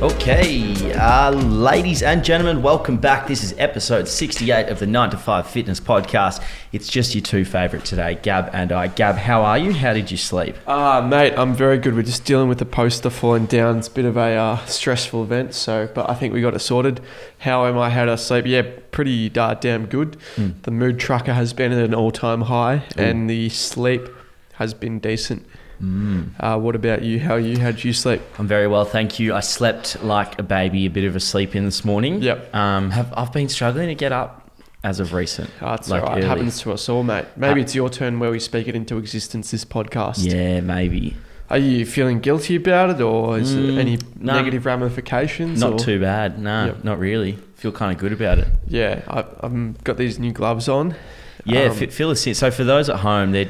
Okay, ladies and gentlemen, welcome back. This is episode 68 of the 9 to 5 Fitness Podcast. It's just your two favourite today, Gab and I. Gab, how are you? How did you sleep? Mate, I'm very good. We're just dealing with the poster falling down. It's a bit of a stressful event, but I think we got it sorted. How am I? How did I sleep? Yeah, pretty damn good. The mood tracker has been at an all-time high, and the sleep has been decent. What about you? How are you? How did you sleep? I'm very well, thank you. I slept like a baby, a bit of a sleep in this morning. Yep. I've been struggling to get up as of recent. It's like all right. It happens to us all, mate. Maybe it's your turn where we speak it into existence, this podcast. Yeah, maybe. Are you feeling guilty about it, or is there any negative ramifications? Not too bad. No, not really. Feel kind of good about it. Yeah, I've got these new gloves on. Yeah, feel a sense. So for those at home, they're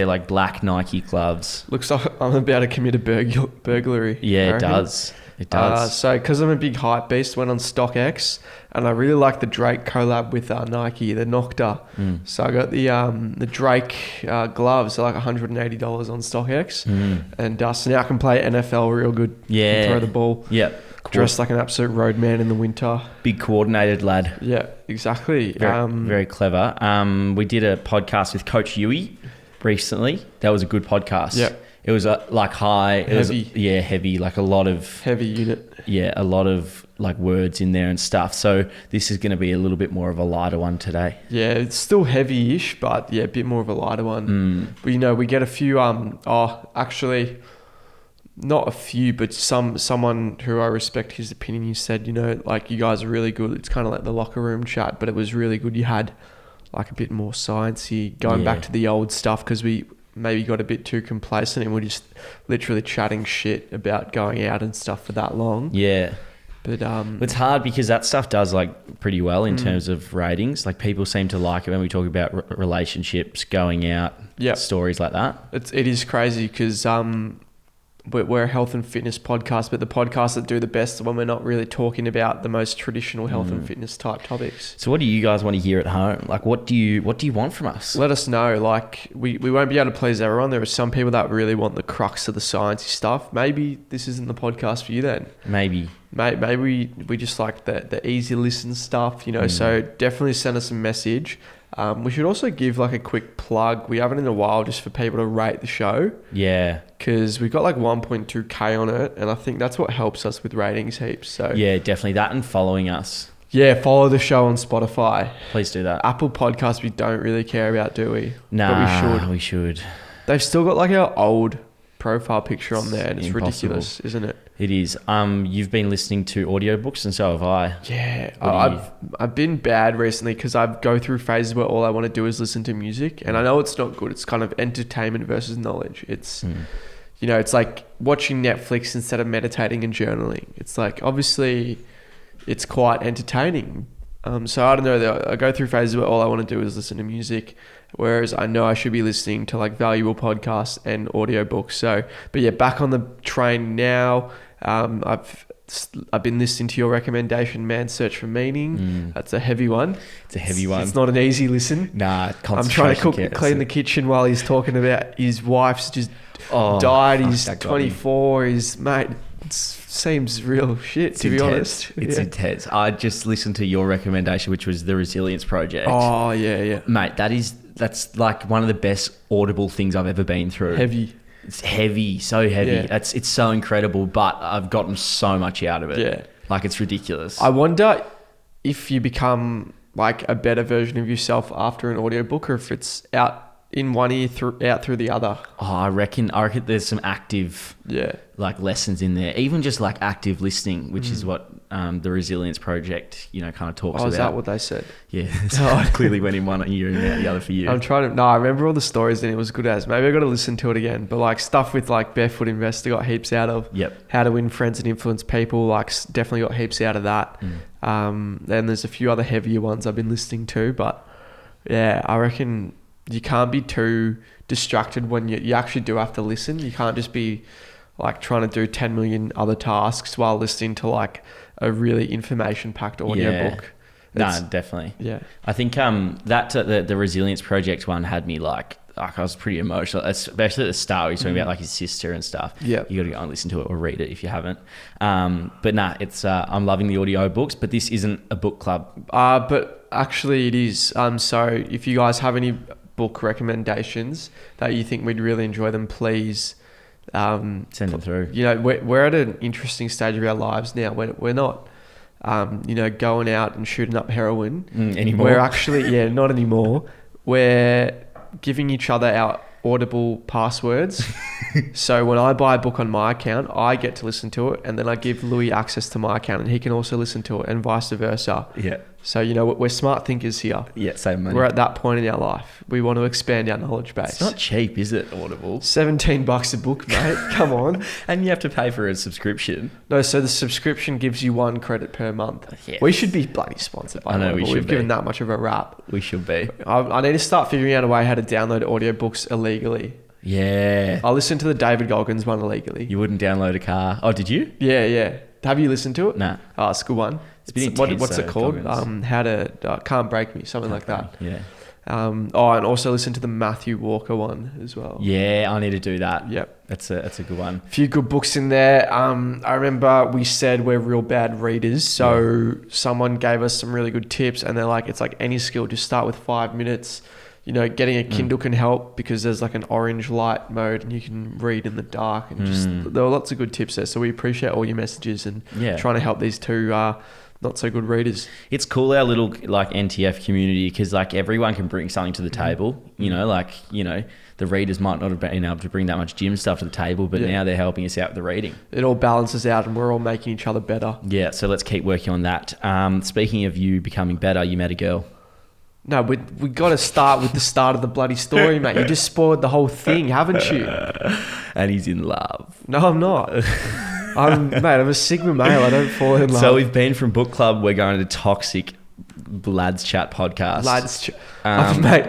like black Nike gloves. Looks like I'm about to commit a burglary. Yeah, it does. It does. So because I'm a big hype beast, went on StockX, and I really like the Drake collab with Nike, the Nocta. So I got the Drake gloves, so like $180 on StockX, and so now I can play NFL real good. Yeah, throw the ball. Yeah. Dressed like an absolute roadman in the winter. Big coordinated lad. Yeah, exactly. Very clever. We did a podcast with Coach Yui recently. That was a good podcast. Yeah. It was like high. Heavy. Heavy. Like a lot of... Heavy unit. Yeah, a lot of like words in there and stuff. So this is going to be a little bit more of a lighter one today. Yeah, it's still heavy-ish, but yeah, a bit more of a lighter one. But, we get a few... actually... Not a few, but someone who I respect his opinion, he said, like, you guys are really good. It's kind of like the locker room chat, but it was really good. You had like a bit more sciencey, going back to the old stuff, because we maybe got a bit too complacent and we're just literally chatting shit about going out and stuff for that long. Yeah. But it's hard because that stuff does like pretty well in terms of ratings. Like people seem to like it when we talk about relationships, going out, stories like that. It is crazy because... we're a health and fitness podcast, but the podcasts that do the best are when we're not really talking about the most traditional health and fitness type topics. So what do you guys want to hear at home? Like, what do you want from us? Let us know. Like, we won't be able to please everyone. There are some people that really want the crux of the sciencey stuff. Maybe this isn't the podcast for you then. Maybe we just like the easy listen stuff, so definitely send us a message. We should also give like a quick plug. We haven't in a while, just for people to rate the show. Yeah. Because we've got like 1.2k on it, and I think that's what helps us with ratings heaps. So yeah, definitely that, and following us. Yeah, follow the show on Spotify. Please do that. Apple Podcasts we don't really care about, do we? Nah, but we should. They've still got like our old profile picture on there, and it's ridiculous, isn't it? It is. You've been listening to audiobooks, and so have I. Yeah, I've been bad recently because I go through phases where all I want to do is listen to music, and I know it's not good. It's kind of entertainment versus knowledge. It's it's like watching Netflix instead of meditating and journaling. It's like, obviously it's quite entertaining. So I don't know, I go through phases where all I want to do is listen to music, whereas I know I should be listening to like valuable podcasts and audiobooks. So, but yeah, back on the train now. I've been listening to your recommendation, Man Search for Meaning. That's a heavy one. It's not an easy listen. Nah, I'm trying to clean the kitchen while he's talking about his wife's just died. He's 24. His mate. It seems real shit, to be honest. It's intense. I just listened to your recommendation, which was the Resilience Project. Oh yeah, mate. That's like one of the best audible things I've ever been through. Heavy. It's heavy, so heavy. Yeah. It's so incredible, but I've gotten so much out of it. Yeah. Like, it's ridiculous. I wonder if you become like a better version of yourself after an audiobook, or if it's out in one ear, out through the other. Oh, I reckon there's some active like lessons in there. Even just like active listening, which is what the Resilience Project, kind of talks about. Oh, is that what they said? Yeah. So I clearly went in one ear and out the other for you. I remember all the stories and it was good as. Maybe I got to listen to it again. But like stuff with like Barefoot Investor got heaps out of. Yep. How to Win Friends and Influence People, like definitely got heaps out of that. Then there's a few other heavier ones I've been listening to. But yeah, I reckon you can't be too distracted when you actually do have to listen. You can't just be like trying to do 10 million other tasks while listening to like a really information-packed audiobook. No, definitely. Yeah. I think that the Resilience Project one had me like like I was pretty emotional, especially at the start. Where he's talking about like his sister and stuff. Yeah, you got to go and listen to it or read it if you haven't. But nah, it's I'm loving the audio books, but this isn't a book club. But actually, it is. So if you guys have any book recommendations that you think we'd really enjoy them, please send them through. You know, we're at an interesting stage of our lives now. We're not, you know, going out and shooting up heroin anymore. We're actually, not anymore. We're giving each other our Audible passwords. So when I buy a book on my account, I get to listen to it, and then I give Louis access to my account, and he can also listen to it, and vice versa. Yeah. So, you know, we're smart thinkers here. Yeah, save money. We're at that point in our life. We want to expand our knowledge base. It's not cheap, is it, Audible? $17 a book, mate. Come on. And you have to pay for a subscription. No, so the subscription gives you 1 credit per month. Yes. We should be bloody sponsored by Audible. We've given that much of a rap. We should be. I need to start figuring out a way how to download audiobooks illegally. Yeah. I listened to the David Goggins one illegally. You wouldn't download a car. Oh, did you? Yeah. Have you listened to it? Nah. Oh, it's a good one. It's a bit intense, what's it called? Goggins. How to Can't Break Me, something like that. Yeah. And also listen to the Matthew Walker one as well. Yeah, I need to do that. Yep. That's a good one. A few good books in there. I remember we said we're real bad readers. So someone gave us some really good tips, and they're like, it's like any skill, just start with 5 minutes. You know, getting a Kindle can help because there's like an orange light mode and you can read in the dark, and just there were lots of good tips there. So we appreciate all your messages and trying to help these two not so good readers. It's cool, our little like NTF community, because like everyone can bring something to the table. You know, like, you know, the readers might not have been able to bring that much gym stuff to the table, but now they're helping us out with the reading. It all balances out and we're all making each other better. Yeah, so let's keep working on that. Speaking of you becoming better, you met a girl. No, we got to start with the start of the bloody story, mate. You just spoiled the whole thing, haven't you? And he's in love. No, I'm not. I'm a Sigma male. I don't fall in love. So we've been from book club. We're going to toxic lads chat podcast. Mate,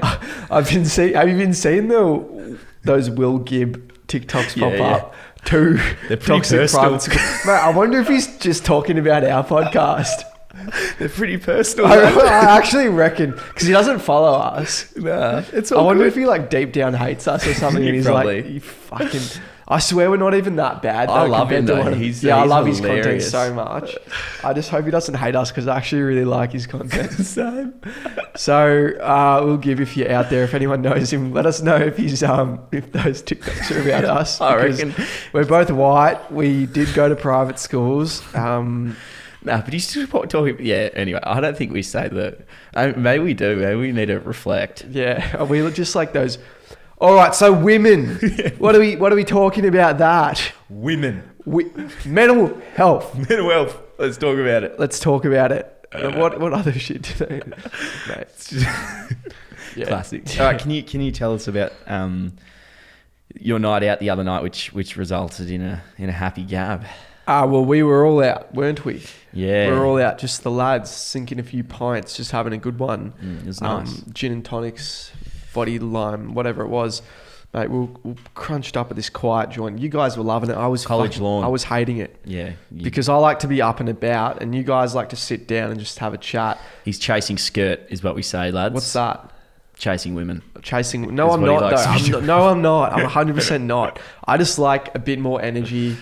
I've been seeing. Have you been seeing those Will Gibb TikToks pop up? Two toxic private school. Mate, I wonder if he's just talking about our podcast. They're pretty personal. I actually reckon, because he doesn't follow us. Nah, it's all I wonder good. if he like deep down hates us or something. And he's probably. like, you fucking. I swear we're not even that bad. I love him though. He's I love hilarious. his content so much. I just hope he doesn't hate us, because I actually really like his content. Same. So Will Give, if you're out there, if anyone knows him, let us know if he's if those TikToks are about us. I reckon we're both white. We did go to private schools. Nah, but he's still talking. Yeah. Anyway, I don't think we say that. Maybe we do. Maybe we need to reflect. Yeah. Are we just like those? All right. So women. What are we talking about? That women. Mental health. Mental health. Let's talk about it. Let's talk about it. What other shit do they? Mate. Classic. All right. Can you tell us about your night out the other night, which resulted in a happy gab? Well, we were all out, weren't we? Yeah. We were all out, just the lads, sinking a few pints, just having a good one. It was nice. Gin and tonics, body lime, whatever it was. Mate, we were crunched up at this quiet joint. You guys were loving it. I was Lawn. I was hating it. Yeah. Because I like to be up and about, and you guys like to sit down and just have a chat. He's chasing skirt, is what we say, lads. What's that? Chasing women. No, I'm not, though. No, I'm not. I'm 100% not. I just like a bit more energy.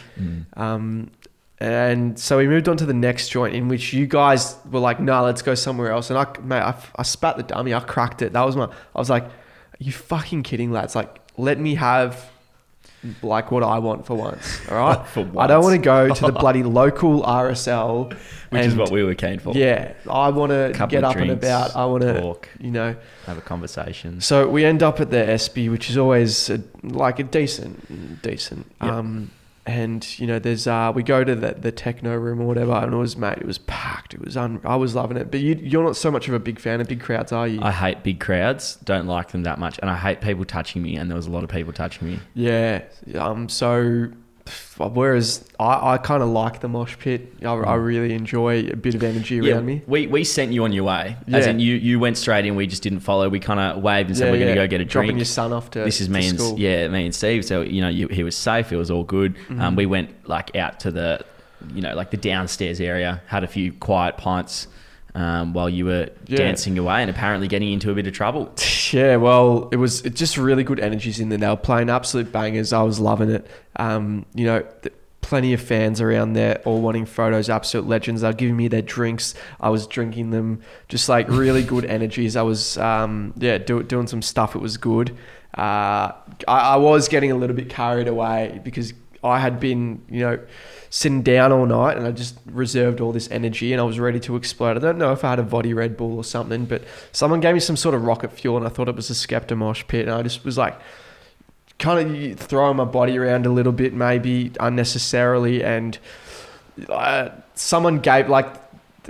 And so we moved on to the next joint, in which you guys were like, no, let's go somewhere else. And I spat the dummy. I cracked it. I was like, are you fucking kidding, lads? Like, let me have like what I want for once. All right. For once. I don't want to go to the bloody local RSL. Which is what we were keen for. Yeah. I want to get up and about. I want to talk, have a conversation. So we end up at the SB, which is always a decent. Yep. And there's we go to the techno room or whatever, and it was packed. It was I was loving it. But you're not so much of a big fan of big crowds, are you? I hate big crowds. Don't like them that much, and I hate people touching me. And there was a lot of people touching me. Yeah. So whereas I kind of like the mosh pit. I really enjoy a bit of energy around me. We sent you on your way. As in you went straight in. We just didn't follow. We kind of waved and said we're going to go get a drink. Dropping your son off to This is me and school. me and Steve. So he was safe. It was all good. We went like out to the like the downstairs area. Had a few quiet pints while you were dancing away and apparently getting into a bit of trouble. Yeah, well, it's just really good energies in there. They were playing absolute bangers. I was loving it. Plenty of fans around there, all wanting photos, absolute legends. They were giving me their drinks. I was drinking them. Just like really good energies. I was, doing some stuff. It was good. I was getting a little bit carried away because I had been, sitting down all night and I just reserved all this energy and I was ready to explode. I don't know if I had a Voddy Red Bull or something, but someone gave me some sort of rocket fuel and I thought it was a Skepta mosh pit, and I just was like kind of throwing my body around a little bit, maybe unnecessarily, and someone gave, like,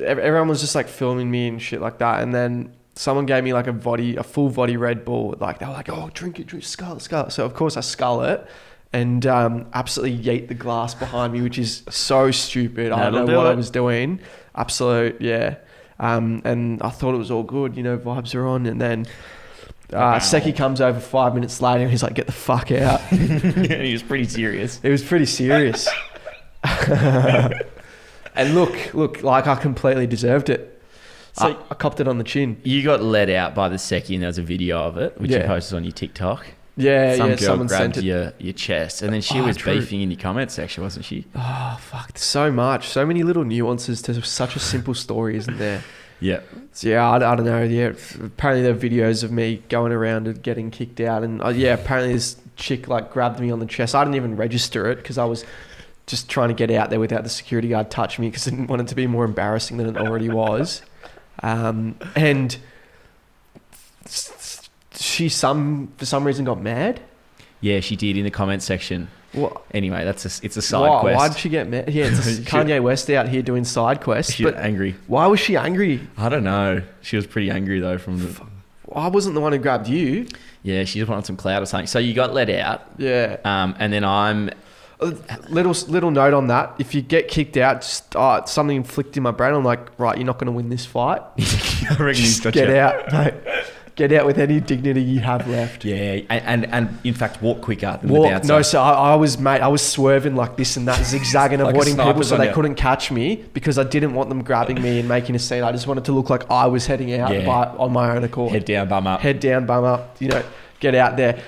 everyone was just like filming me and shit like that, and then someone gave me like a full Voddy Red Bull. Like, they were like, oh, drink it, scull it. So of course I scull it and absolutely yeet the glass behind me, which is so stupid. I don't know what I was doing. Absolute, yeah. And I thought it was all good, vibes are on. And then Seki comes over 5 minutes later and he's like, get the fuck out. He was pretty serious. It was pretty serious. And look, like, I completely deserved it. So I copped it on the chin. You got let out by the Seki and there was a video of it, which you posted on your TikTok. Some girl someone grabbed your chest, and then she was beefing in your comment section, wasn't she? Oh, fuck. So much. So many little nuances to such a simple story, isn't there? Yeah. So, yeah, I don't know. Yeah, apparently there are videos of me going around and getting kicked out. And, apparently this chick, like, grabbed me on the chest. I didn't even register it because I was just trying to get out there without the security guard touching me because I didn't want it to be more embarrassing than it already was. And she for some reason got mad. Yeah, she did in the comment section. What? Anyway, it's a side quest. Why did she get mad? Yeah, it's Kanye West out here doing side quests. She was angry. Why was she angry? I don't know. She was pretty angry though. I wasn't the one who grabbed you. Yeah, she just wanted some clout or something. So you got let out. Yeah. And then I'm. Little note on that. If you get kicked out, just something flicked in my brain. I'm like, right, you're not going to win this fight. I reckon just get out, mate. Get out with any dignity you have left. Yeah, and in fact, walk quicker than the bouncer. No, so I was swerving like this and that, zigzagging, like avoiding people so they couldn't catch me because I didn't want them grabbing me and making a scene. I just wanted to look like I was heading out on my own accord. Head down, bum up. Head down, bum up. Get out there.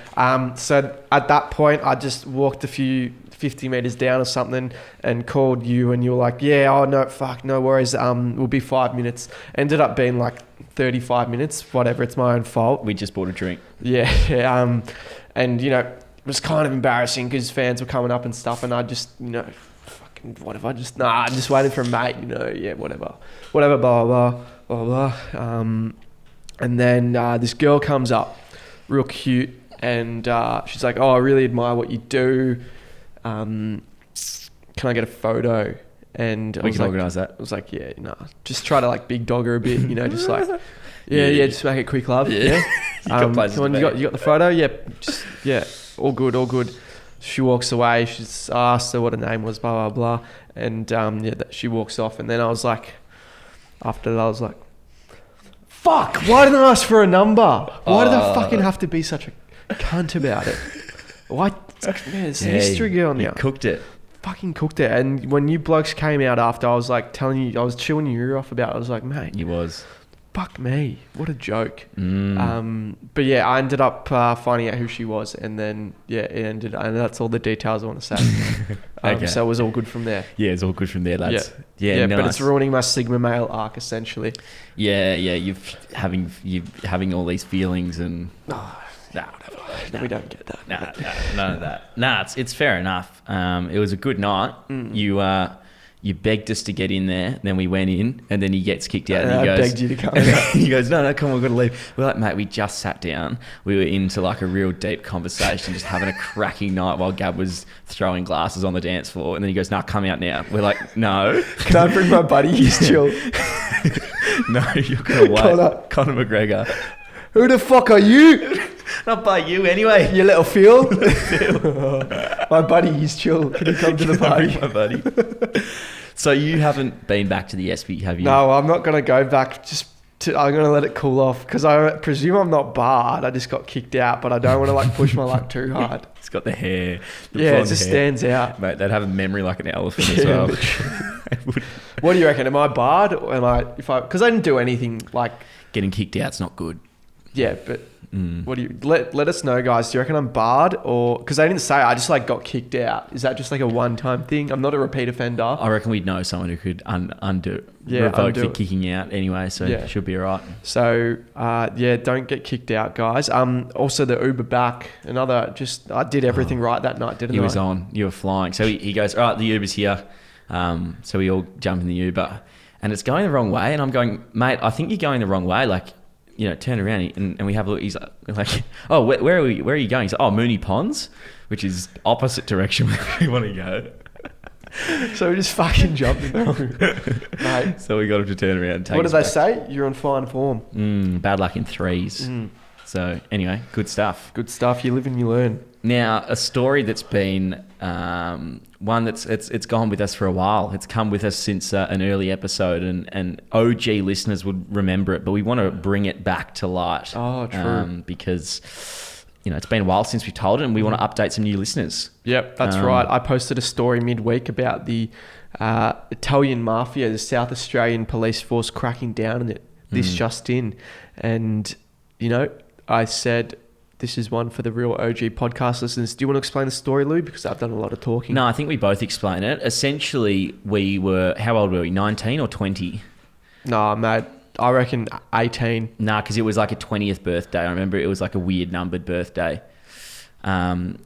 So at that point, I just walked a few 50 meters down or something and called you, and you were like, no worries. We'll be 5 minutes. Ended up being like 35 minutes, whatever. It's my own fault. We just bought a drink. Yeah. And it was kind of embarrassing because fans were coming up and stuff, and I just, fucking whatever. I'm just waiting for a mate, whatever, blah, blah, blah, blah. And then this girl comes up, real cute, and she's like, oh, I really admire what you do. Can I get a photo? And we can organise that. I was like, just try to like big dog her a bit, just like, just make it quick, love. Yeah. You got places you got the photo? Yeah, all good. She walks away. She's asked her what her name was, blah, blah, blah. And she walks off. And then I was like, after that, I was like, fuck, why didn't I ask for a number? Why did I fucking have to be such a cunt about it? Why? There's history going on. You cooked it. Fucking cooked it. And when you blokes came out after, I was like telling you, I was chewing your ear off about it. I was like, mate. You was. Fuck me. What a joke. But yeah, I ended up finding out who she was, and then it ended, and that's all the details I want to say. Okay. So it was all good from there. Yeah, it's all good from there, lads. Yeah, nice. But it's ruining my Sigma male arc essentially. Yeah, you're having all these feelings and. We don't get that. None of that. Nah, it's fair enough. It was a good night. You begged us to get in there, then we went in, and then he gets kicked out. And he goes, begged you to come out. He goes, no, come on, we've got to leave. We're like, mate, we just sat down. We were into like a real deep conversation, just having a cracking night while Gab was throwing glasses on the dance floor. And then he goes, no, come out now. We're like, no. Can I bring my buddy? He's chill. No, you're going to wait. Conor McGregor. Who the fuck are you? Not by you anyway. You little Phil. My buddy, he's chill. Can you come to the party? My buddy. So you haven't been back to the SB, have you? No, I'm not going to go back. I'm going to let it cool off because I presume I'm not barred. I just got kicked out, but I don't want to like push my luck too hard. It's got the hair. It just stands out. Mate, they'd have a memory like an elephant as well. What do you reckon? Am I barred? Or because I didn't do anything like... Getting kicked out's not good. Yeah, but What do you let us know, guys? Do you reckon I'm barred, or because I didn't say, I just like got kicked out? Is that just like a one-time thing? I'm not a repeat offender. I reckon we'd know someone who could revoke undo the it. kicking out anyway, so it should be all right. So don't get kicked out, guys. Also the Uber back, I did everything right that night, didn't I? He was on. You were flying. So he goes, all right, the Uber's here. So we all jump in the Uber, and it's going the wrong way, and I'm going, mate, I think you're going the wrong way. Like, turn around, and we have a look. He's like, oh, where are you going? He's like, oh, Mooney Ponds, which is opposite direction where we want to go. So we just fucking jumped in the mate. So we got him to turn around and take What did they back. say? You're on fine form. Bad luck in threes. So anyway, good stuff. Good stuff. You live and you learn. Now, a story that's been one that's it's gone with us for a while. It's come with us since an early episode, and OG listeners would remember it, but we want to bring it back to light. Oh, true. Because it's been a while since we told it, and we want to update some new listeners. Yep, that's right. I posted a story midweek about the Italian mafia, the South Australian police force cracking down on it. This just in, and I said, this is one for the real OG podcast listeners. Do you want to explain the story, Lou? Because I've done a lot of talking. No, I think we both explain it. Essentially, how old were we? 19 or 20? Nah, mate. I reckon 18. Nah, because it was like a 20th birthday. I remember it was like a weird numbered birthday. And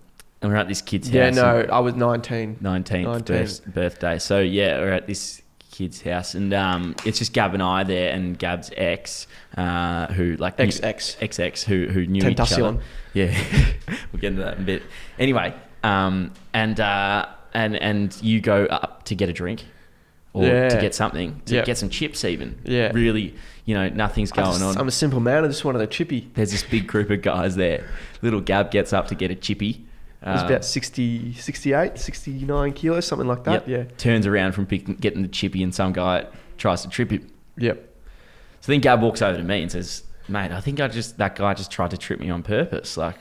we're at this kid's house. Yeah, no, I was 19. 19th birthday. So, yeah, we're at this kid's house, and it's just Gab and I there, and Gab's ex, who like ex who knew each other. Yeah, we'll get into that in a bit. Anyway, and you go up to get a drink, or to get something, get some chips even. Yeah, really, nothing's going on. I'm a simple man. I just wanted a chippy. There's this big group of guys there. Little Gab gets up to get a chippy. It was about 60, 68, 69 kilos, something like that. Yep. Yeah. Turns around from getting the chippy, and some guy tries to trip him. Yep. So then Gab walks over to me and says, mate, I think that guy just tried to trip me on purpose. Like,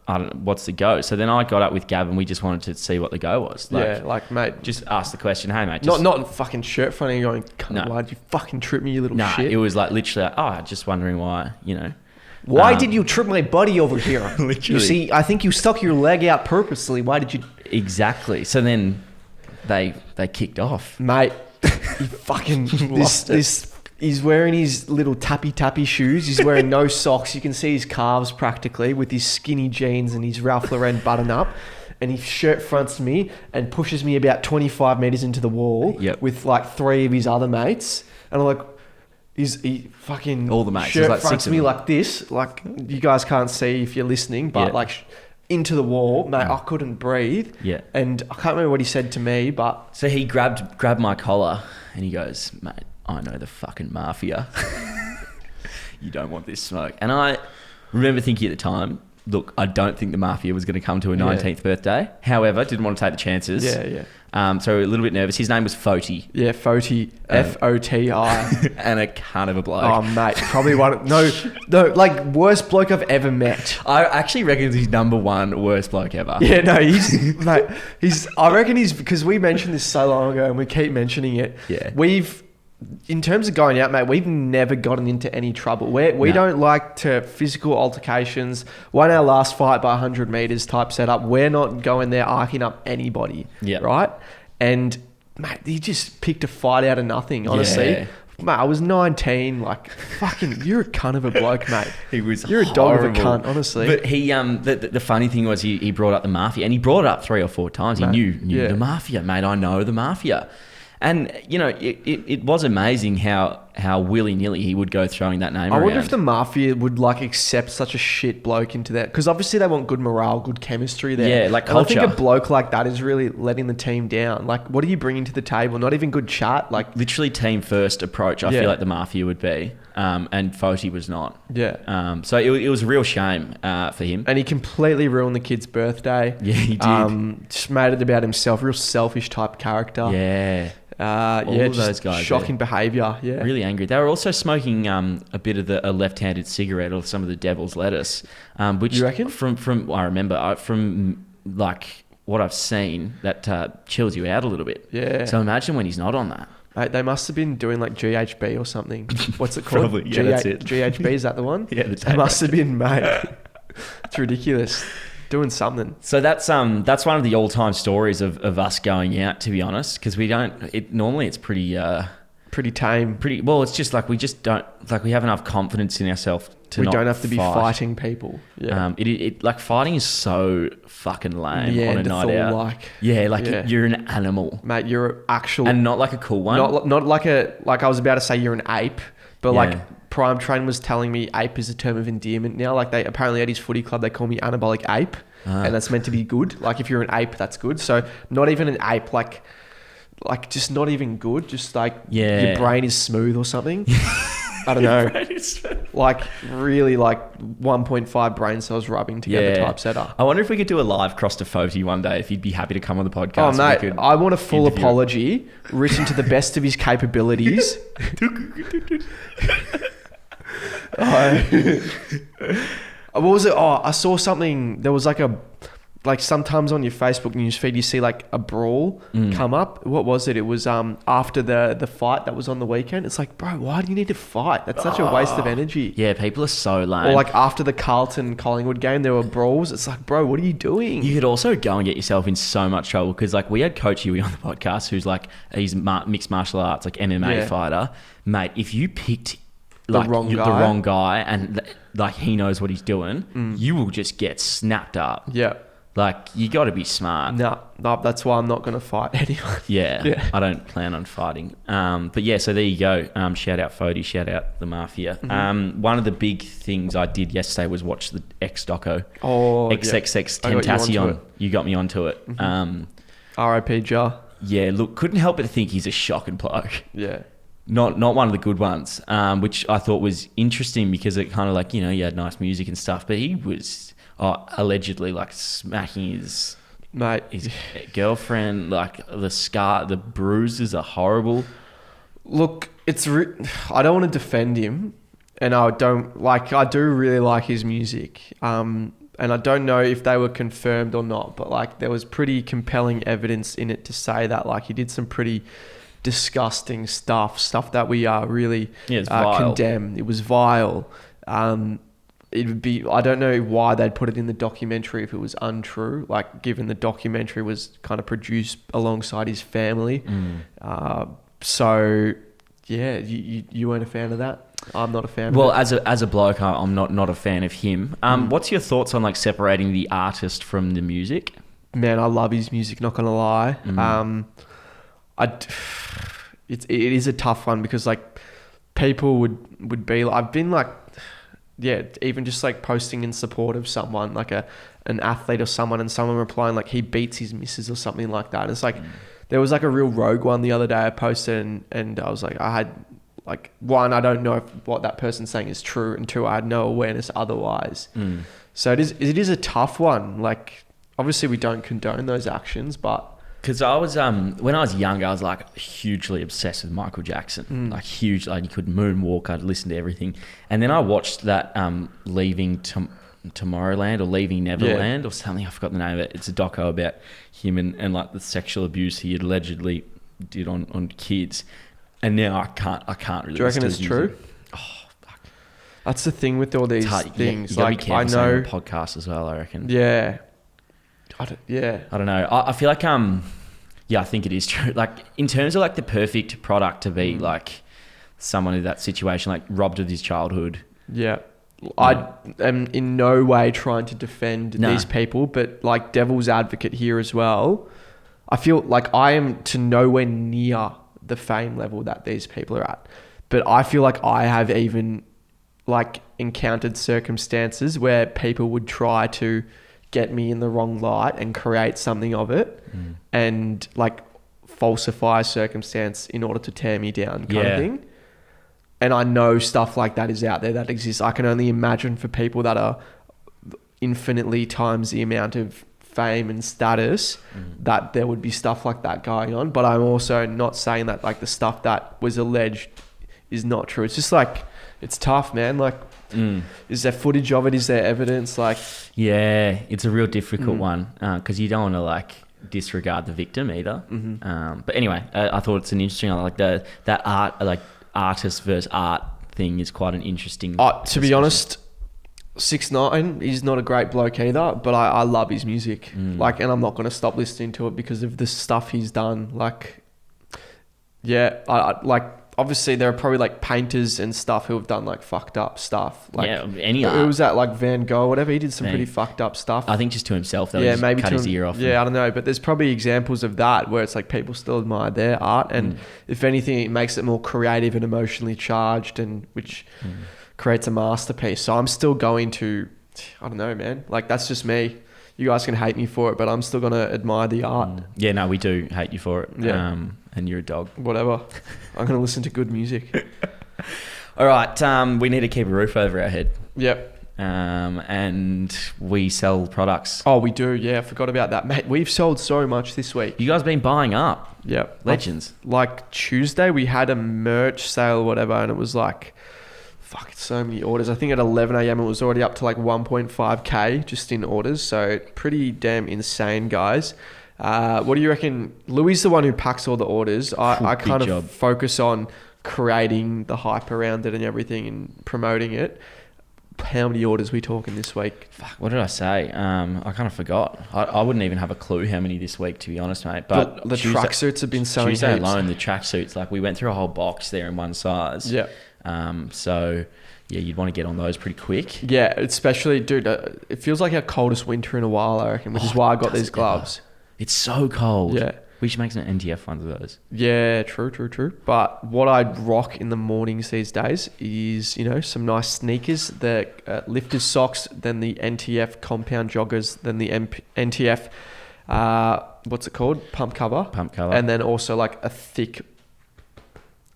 I don't know, what's the go? So then I got up with Gab, and we just wanted to see what the go was. Mate. Just ask the question, hey, mate. Not in fucking shirt front and going, why did you fucking trip me, you little shit? It was like literally, just wondering why, Why did you trip my buddy over here? Literally. You see, I think you stuck your leg out purposely. Why did you... Exactly. So then they kicked off. Mate, he fucking... He's wearing his little tappy shoes. He's wearing no socks. You can see his calves practically with his skinny jeans and his Ralph Lauren button up. And he shirt fronts me and pushes me about 25 metres into the wall with like 3 of his other mates. And I'm like... He fucking all the mates. Shirt like fronts me like this, like you guys can't see if you're listening, but like into the wall, mate. I couldn't breathe. Yeah, and I can't remember what he said to me, but so he grabbed my collar and he goes, mate, I know the fucking mafia. You don't want this smoke. And I remember thinking at the time, look, I don't think the mafia was going to come to a 19th birthday. However, didn't want to take the chances. Yeah. So a little bit nervous. His name was Foti. Yeah, Foti. F-O-T-I. And a cunt of a bloke. Oh, mate. Probably one... No, like, worst bloke I've ever met. I actually reckon he's number one worst bloke ever. Yeah, no, mate, I reckon he's... Because we mentioned this so long ago and we keep mentioning it. Yeah. In terms of going out, mate, we've never gotten into any trouble. We don't like to physical altercations. Won our last fight by 100 metres type setup. We're not going there arcing up anybody. Yeah. Right? And, mate, he just picked a fight out of nothing, honestly. Yeah. Mate, I was 19. Like, fucking, you're a cunt of a bloke, mate. You're a dog of a cunt, honestly. But he, the funny thing was he brought up the mafia, and he brought it up 3 or 4 times. He knew the mafia, mate. I know the mafia. And, it was amazing how willy-nilly he would go throwing that name around. I wonder if the mafia would, like, accept such a shit bloke into that. Because obviously they want good morale, good chemistry there. Yeah, like culture. I think a bloke like that is really letting the team down. Like, what are you bringing to the table? Not even good chat? Like, literally team-first approach, I feel like the mafia would be. And Foti was not. Yeah. So it was a real shame for him. And he completely ruined the kid's birthday. Yeah, he did. Just made it about himself. Real selfish type character. Yeah. All of those guys. Shocking behaviour. Yeah. Really angry. They were also smoking a bit of a left-handed cigarette or some of the devil's lettuce. Which you reckon? From I remember from like what I've seen, that chills you out a little bit. Yeah. So imagine when he's not on that. They must have been doing like GHB or something. What's it called? Probably, yeah, that's it. GHB, is that the one? Yeah, They must have been, mate. It's ridiculous. Doing something. So that's one of the all-time stories of us going out, to be honest, because normally it's pretty tame. Well, it's just like we just don't, like we have enough confidence in ourselves to not don't have to be fight. fighting people. Yeah. It like fighting is so fucking lame on a night out. You're an animal, mate. You're an actual, and not like a cool one. Not like I was about to say you're an ape, but like Prime Train was telling me ape is a term of endearment now. Like they apparently at his footy club they call me anabolic ape, and that's meant to be good. Like if you're an ape, that's good. So not even an ape, like just not even good. Just like your brain is smooth or something. I don't know. Like really like 1.5 brain cells rubbing together type setup. I wonder if we could do a live cross to Foti one day, if you'd be happy to come on the podcast. Oh, mate, I want a full apology written to the best of his capabilities. What was it? Oh, I saw something. There was like sometimes on your Facebook newsfeed you see like a brawl come up. What was it? It was after the fight that was on the weekend. It's like, bro, why do you need to fight? That's such a waste of energy. Yeah, people are so lame. Or like after the Carlton Collingwood game, there were brawls. It's like, bro, what are you doing? You could also go and get yourself in so much trouble because like we had Coach Huey on the podcast who's like he's mixed martial arts, like MMA fighter. Mate, if you picked like the wrong guy and like he knows what he's doing, you will just get snapped up. Yeah. Like, you got to be smart. No, that's why I'm not going to fight anyone. Yeah, I don't plan on fighting. But yeah, so there you go. Shout out Foti, shout out the Mafia. One of the big things I did yesterday was watch the X doco. XXX Tentacion. You got me onto it. R.I.P. Jar. Yeah, look, couldn't help but think he's a shocking bloke. Yeah. Not one of the good ones, which I thought was interesting because it kind of like, you know, he had nice music and stuff, but he was... allegedly like smacking his girlfriend, like the bruises are horrible. Look, I don't want to defend him, and I do really like his music. And I don't know if they were confirmed or not, but like there was pretty compelling evidence in it to say that like he did some pretty disgusting stuff that we really condemn. It was vile. It would be, I don't know why they'd put it in the documentary if it was untrue, like given the documentary was kind of produced alongside his family. So yeah, you weren't a fan of that? I'm not a fan of it. Well, as a bloke, I'm not a fan of him. What's your thoughts on like separating the artist from the music? Man, I love his music, not gonna lie. It is a tough one because like people would be like, I've been like, yeah, even just like posting in support of someone, like an athlete or someone, and someone replying like he beats his missus or something like that. And it's like, there was like a real rogue one the other day I posted and I was like, I had like, one, I don't know if what that person's saying is true, and two, I had no awareness otherwise. So it is a tough one. Like, obviously we don't condone those actions, but... Because I was, when I was younger, I was like hugely obsessed with Michael Jackson. Like huge, like you could moonwalk, I'd listen to everything. And then I watched that Leaving Tomorrowland or Leaving Neverland or something, I forgot the name of it. It's a doco about him and like the sexual abuse he allegedly did on kids. And now I can't really. Do you reckon it's true? Oh, fuck. That's the thing with all these things. You like, I know on podcasts as well, I reckon. Yeah. I don't know. I feel like I think it is true. Like in terms of like the perfect product to be like someone in that situation, like robbed of his childhood. Yeah. I am in no way trying to defend these people, but like devil's advocate here as well. I feel like I am to nowhere near the fame level that these people are at, but I feel like I have even like encountered circumstances where people would try to get me in the wrong light and create something of it and like falsify a circumstance in order to tear me down kind of thing. And I know stuff like that is out there that exists. I can only imagine for people that are infinitely times the amount of fame and status that there would be stuff like that going on. But I'm also not saying that like the stuff that was alleged is not true. It's just like, it's tough, man. Like, is there footage of it? Is there evidence? Like, yeah, it's a real difficult one because you don't want to like disregard the victim either. But anyway, I thought it's an interesting, like that art, like artist versus art thing is quite an interesting. To be honest, 6ix9ine, he's not a great bloke either, but I love his music. Like, and I'm not going to stop listening to it because of the stuff he's done. Like, yeah, I like, obviously there are probably like painters and stuff who have done like fucked up stuff. Like, yeah, any it art. was that like Van Gogh or whatever. He did some pretty fucked up stuff. I think just to himself though. Yeah, Just maybe cut to his him, ear off. Yeah, I don't know, but there's probably examples of that where it's like people still admire their art, and if anything, it makes it more creative and emotionally charged, and which creates a masterpiece. So I'm still going to, I don't know, man. Like, that's just me. You guys can hate me for it, but I'm still gonna admire the art. Yeah, no, we do hate you for it. Yeah. And you're a dog. Whatever. I'm gonna listen to good music. All right, we need to keep a roof over our head. Yep. And we sell products. Oh, we do. Yeah, I forgot about that, mate. We've sold so much this week. You guys been buying up. Yep. Legends. Like Tuesday, we had a merch sale or whatever, and it was like, fuck, it's so many orders. I think at 11 a.m. it was already up to like 1.5k just in orders. So pretty damn insane, guys. What do you reckon? Louis is the one who packs all the orders. I kind of focus on creating the hype around it and everything and promoting it. How many orders we talking this week? Fuck, what did I say? I kind of forgot. I wouldn't even have a clue how many this week, to be honest, mate. But the tracksuits have been selling Tuesday heaps. alone, the tracksuits, like we went through a whole box there in one size. Yeah. So yeah, you'd want to get on those pretty quick. Yeah, especially, dude, it feels like our coldest winter in a while, I reckon, which is why I got these gloves. It's so cold. Yeah. We should make some NTF ones of those. Yeah, true. But what I'd rock in the mornings these days is, you know, some nice sneakers, the lifters socks, then the NTF compound joggers, then the NTF, what's it called? Pump cover. And then also like a thick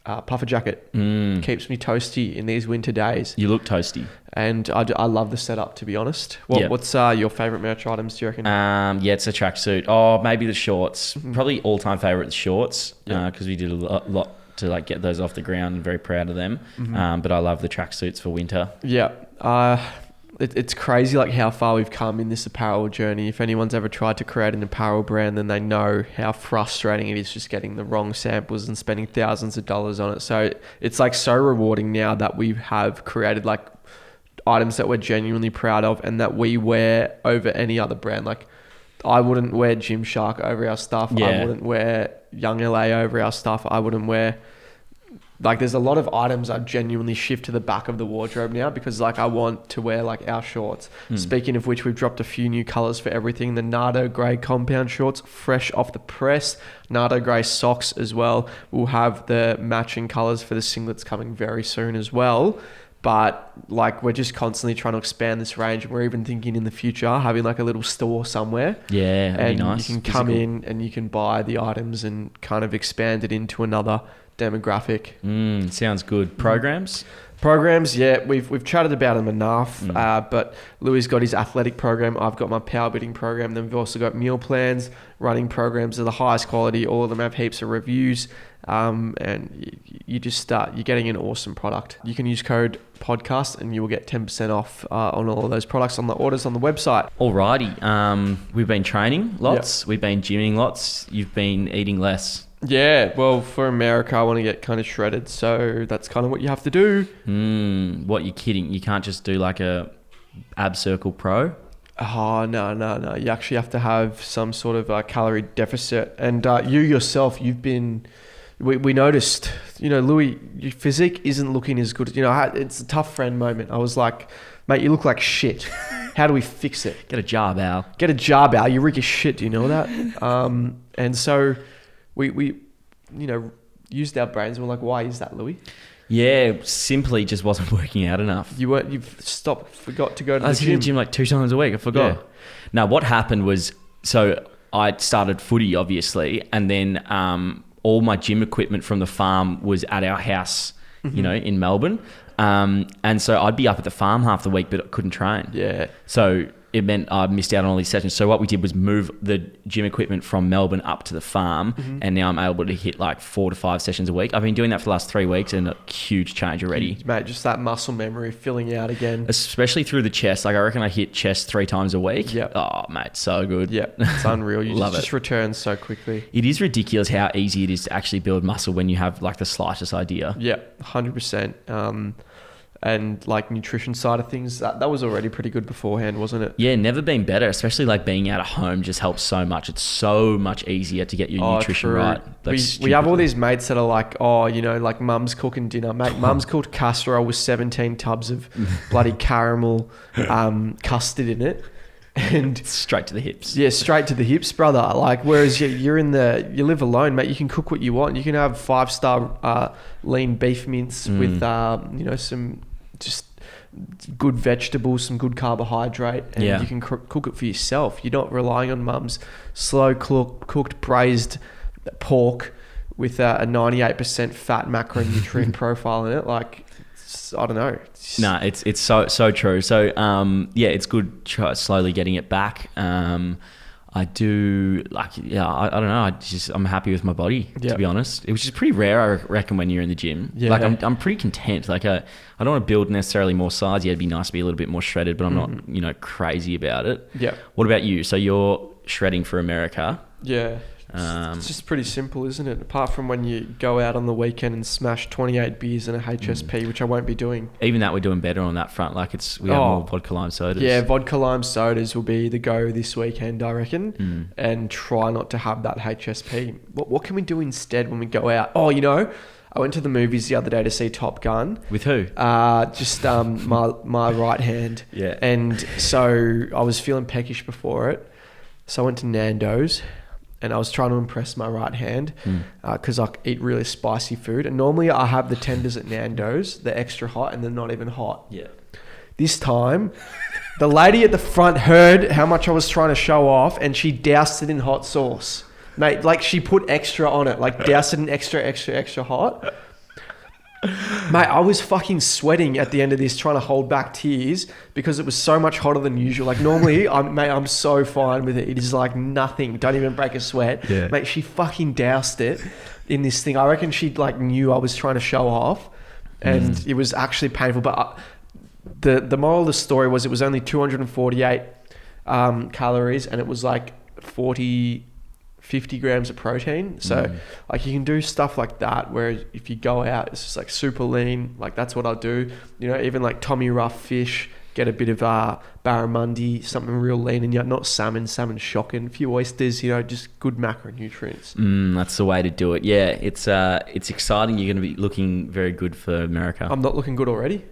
puffer jacket. Keeps me toasty in these winter days. You look toasty. And I love the setup, to be honest. What's your favourite merch items, do you reckon? Yeah, it's a tracksuit. Oh, maybe the shorts. Probably all-time favourite shorts, because we did a lot to like get those off the ground, and very proud of them. But I love the tracksuits for winter. Yeah. It's crazy like how far we've come in this apparel journey. If anyone's ever tried to create an apparel brand, then they know how frustrating it is just getting the wrong samples and spending thousands of dollars on it. So it's like so rewarding now that we have created like items that we're genuinely proud of and that we wear over any other brand. Like, I wouldn't wear Gymshark over our stuff. Yeah. I wouldn't wear Young LA over our stuff. I wouldn't wear... Like, there's a lot of items I genuinely shift to the back of the wardrobe now because, like, I want to wear, like, our shorts. Speaking of which, we've dropped a few new colours for everything. The Nardo Grey compound shorts, fresh off the press. Nardo Grey socks as well. We'll have the matching colours for the singlets coming very soon as well. But, like, we're just constantly trying to expand this range. We're even thinking in the future having, like, a little store somewhere. Yeah, that'd be nice. You can come in and you can buy the items and kind of expand it into another demographic. Sounds good. Programs, yeah, we've chatted about them enough. But Louis got his athletic program. I've got my powerlifting program. Then we've also got meal plans, running programs of the highest quality. All of them have heaps of reviews. And you just you're getting an awesome product. You can use code podcast and you will get 10% off on all of those products on the orders on the website. Alrighty. We've been training lots. Yep. We've been gymming lots. You've been eating less. Yeah, well, for America, I want to get kind of shredded, so that's kind of what you have to do. What, you're kidding? You can't just do like a ab circle pro? Oh, no. You actually have to have some sort of calorie deficit. And you yourself, you've been... We noticed, you know, Louis, your physique isn't looking as good. You know, it's a tough friend moment. I was like, mate, you look like shit. How do we fix it? Get a job, Al. Get a job, Al. You reek of shit. Do you know that? And so... We you know, used our brains. We're like, why is that, Louis? Yeah, simply just wasn't working out enough. You've forgot to go to the gym. I was in the gym like 2 times a week. I forgot. Yeah. Now, what happened was, so I started footy, obviously, and then all my gym equipment from the farm was at our house, you know, in Melbourne. And so I'd be up at the farm half the week, but I couldn't train. Yeah. So it meant I missed out on all these sessions. So what we did was move the gym equipment from Melbourne up to the farm, and now I'm able to hit like 4 to 5 sessions a week. I've been doing that for the last 3 weeks, and a huge change already. Mate, just that muscle memory filling out again. Especially through the chest. Like I reckon I hit chest 3 times a week. Yep. Oh, mate, so good. Yeah, it's unreal. You Love just it. return so quickly. It is ridiculous how easy it is to actually build muscle when you have like the slightest idea. Yeah, 100%. And like nutrition side of things, that was already pretty good beforehand, wasn't it? Yeah, never been better, especially like being out of home just helps so much. It's so much easier to get your nutrition true. right. We have all these mates that are like, oh, you know, like mum's cooking dinner. Mate, mum's cooked casserole with 17 tubs of bloody caramel custard in it. And straight to the hips. Yeah, straight to the hips, brother. Like, whereas you live alone, mate. You can cook what you want. You can have 5-star lean beef mince with some just good vegetables, some good carbohydrate, and you can cook it for yourself. You're not relying on mum's slow cooked braised pork with a 98% fat macronutrient profile in it. Like, I don't know. No, it's so true. So it's good slowly getting it back. I do I don't know. I'm happy with my body, to be honest. Which is pretty rare, I reckon, when you're in the gym. Yeah. Like I'm pretty content. Like I don't want to build necessarily more size. Yeah, it'd be nice to be a little bit more shredded, but I'm not crazy about it. Yeah. What about you? So you're shredding for America. Yeah. It's just pretty simple, isn't it? Apart from when you go out on the weekend and smash 28 beers and a HSP, which I won't be doing. Even that, we're doing better on that front. Like we have more vodka lime sodas. Yeah, vodka lime sodas will be the go this weekend, I reckon. And try not to have that HSP. What can we do instead when we go out? Oh, I went to the movies the other day to see Top Gun. With who? My right hand. Yeah. And so I was feeling peckish before it. So I went to Nando's. And I was trying to impress my right hand because I eat really spicy food. And normally I have the tenders at Nando's. They're extra hot and they're not even hot. Yeah. This time, the lady at the front heard how much I was trying to show off and she doused it in hot sauce. Mate, like she put extra on it. Like doused it in extra hot. Mate, I was fucking sweating at the end of this trying to hold back tears because it was so much hotter than usual. Like normally, I'm so fine with it. It is like nothing. Don't even break a sweat. Yeah. Mate, she fucking doused it in this thing. I reckon she like knew I was trying to show off and it was actually painful. But the moral of the story was it was only 248 calories and it was like 50 grams of protein. So like you can do stuff like that where if you go out, it's just like super lean. Like that's what I'll do. Even like Tommy Rough fish, get a bit of barramundi, something real lean and yet not salmon shocking, a few oysters, just good macronutrients. That's the way to do it. Yeah, it's exciting. You're going to be looking very good for America. I'm not looking good already.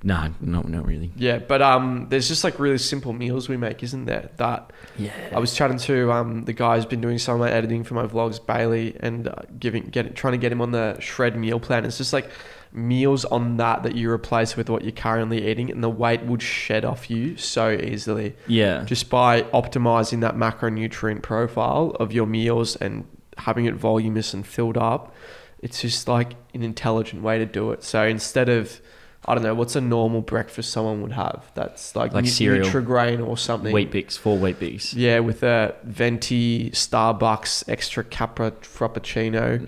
No, not really. Yeah, but there's just like really simple meals we make, isn't there? That I was chatting to the guy who's been doing some of my editing for my vlogs, Bailey, and trying to get him on the shred meal plan. It's just like meals on that you replace with what you're currently eating, and the weight would shed off you so easily. Yeah, just by optimizing that macronutrient profile of your meals and having it voluminous and filled up. It's just like an intelligent way to do it. So instead of I don't know, what's a normal breakfast someone would have? That's like cereal, Nutrigrain or something. Wheat Bix, 4 Wheat Bix. Yeah, with a venti, Starbucks, extra capra frappuccino,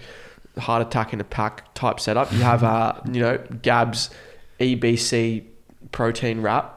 heart attack in a pack type setup. You have Gab's EBC protein wrap.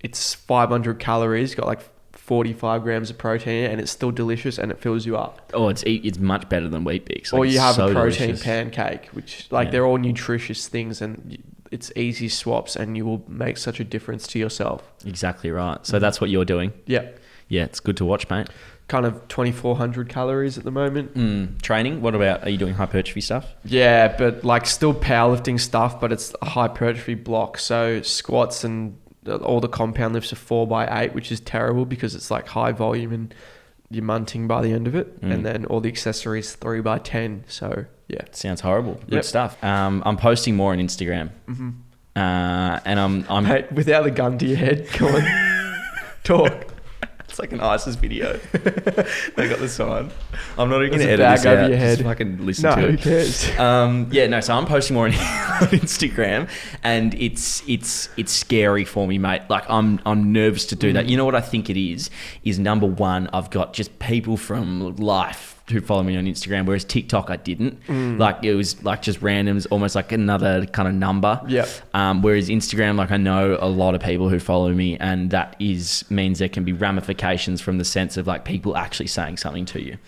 It's 500 calories, got like 45 grams of protein and it's still delicious and it fills you up. Oh, it's much better than Wheat Bix. Or you have a protein pancake, which they're all nutritious things and it's easy swaps and you will make such a difference to yourself. Exactly right. So that's what you're doing? Yeah. Yeah, it's good to watch, mate. Kind of 2,400 calories at the moment. Training? What about, are you doing hypertrophy stuff? Yeah, but like still powerlifting stuff, but it's a hypertrophy block. So squats and all the compound lifts are 4x8, which is terrible because it's like high volume and you're munting by the end of it. And then all the accessories 3x10. So yeah. Sounds horrible. Good stuff. I'm posting more on Instagram. And I'm Hey, without the gun to your head, come on. Talk. It's like an ISIS video. They got the sign. I'm not even going to There's edit a this bag over out. your head. Just fucking listen No, to who it. cares? So I'm posting more on Instagram, and it's scary for me, mate. Like I'm nervous to do that. You know what I think it is number one, I've got just people from life who follow me on Instagram, whereas TikTok I didn't. Like it was like just randoms, almost like another kind of number. Yeah. Whereas Instagram, like I know a lot of people who follow me, and that means there can be ramifications from the sense of like people actually saying something to you,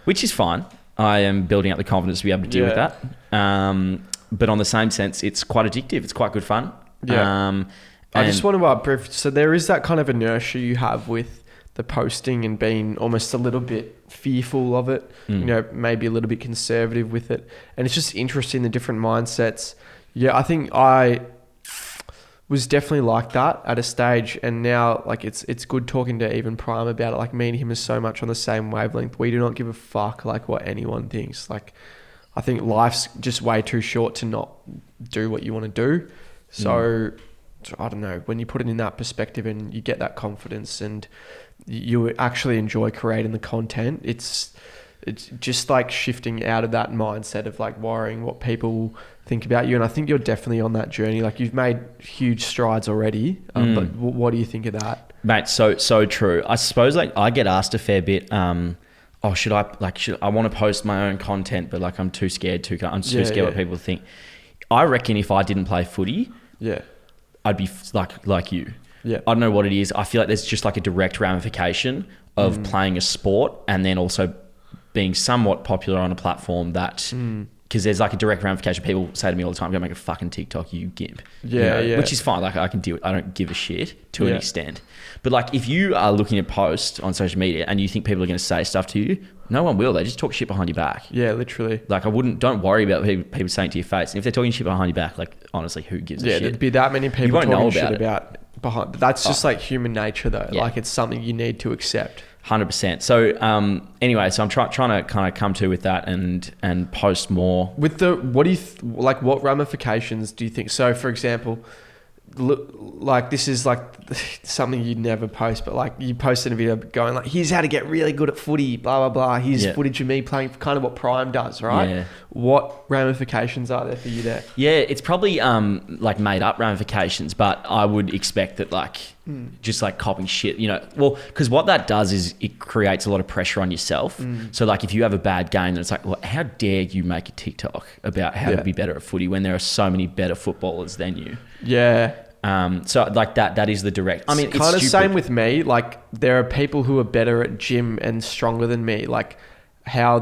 which is fine. I am building up the confidence to be able to deal with that. But on the same sense, it's quite addictive. It's quite good fun. Yeah. I just want to brief. So there is that kind of inertia you have with the posting and being almost a little bit fearful of it, you know, maybe a little bit conservative with it. And it's just interesting, the different mindsets. Yeah, I think I was definitely like that at a stage, and now like it's good talking to even Prime about it. Like me and him are so much on the same wavelength. We do not give a fuck like what anyone thinks. Like I think life's just way too short to not do what you want to do. So I don't know, when you put it in that perspective and you get that confidence and you actually enjoy creating the content, it's just like shifting out of that mindset of like worrying what people think about you. And I think you're definitely on that journey. Like you've made huge strides already. But what do you think of that? Mate, so true. I suppose like I get asked a fair bit, should I want to post my own content, but like I'm too scared scared what people think. I reckon if I didn't play footy, I'd be like you. Yeah. I don't know what it is. I feel like there's just like a direct ramification of playing a sport and then also being somewhat popular on a platform that, because there's like a direct ramification. People say to me all the time, go make a fucking TikTok, you gimp. Yeah. Which is fine. Like I can deal with it. I don't give a shit to an extent. But like if you are looking at posts on social media and you think people are going to say stuff to you, no one will. They just talk shit behind your back. Yeah, literally. Like don't worry about people saying to your face. And if they're talking shit behind your back, like honestly, who gives a shit? Yeah, there'd be that many people won't know talking about shit it. about behind. That's just like human nature though. Yeah. Like it's something you need to accept. 100%. So anyway, so I'm trying to kind of come to with that and post more. With the, what do you, what ramifications do you think? So for example, like this is like something you'd never post, but like you posted a video going like, here's how to get really good at footy, blah, blah, blah. Here's footage of me playing kind of what Prime does, right? Yeah. What ramifications are there for you there? Yeah, it's probably like made up ramifications, but I would expect that like just like copying shit, you know, well, because what that does is it creates a lot of pressure on yourself. So like if you have a bad game, then it's like, well, how dare you make a TikTok about how to be better at footy when there are so many better footballers than you? Yeah. So like that is the direct, I mean, it's kind of stupid. same with me. Like there are people who are better at gym and stronger than me. Like how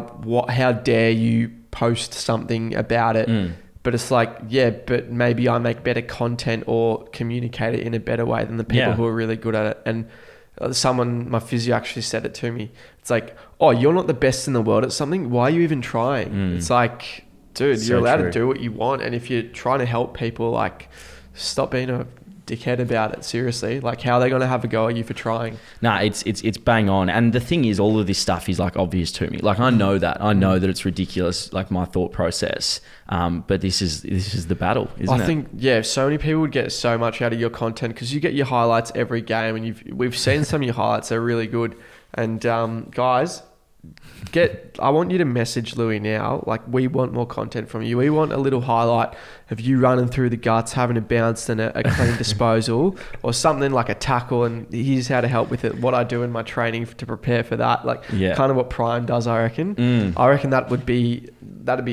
dare you post something about it? But it's like, yeah, but maybe I make better content or communicate it in a better way than the people who are really good at it. And my physio actually said it to me. It's like, oh, you're not the best in the world at something. Why are you even trying? It's like, dude, you're allowed to do what you want. And if you're trying to help people, like, stop being a dickhead about it. Seriously, like how are they going to have a go at you for trying? Nah, it's bang on. And the thing is, all of this stuff is like obvious to me. Like I know that it's ridiculous, like my thought process. But this is the battle, isn't it? I think so many people would get so much out of your content because you get your highlights every game, and we've seen some of your highlights. They're really good. And guys, I want you to message Louis now. Like, we want more content from you. We want a little highlight of you running through the guts, having a bounce and a clean disposal, or something like a tackle. And here's how to help with it. What I do in my training to prepare for that. Like, kind of what Prime does, I reckon. I reckon that'd be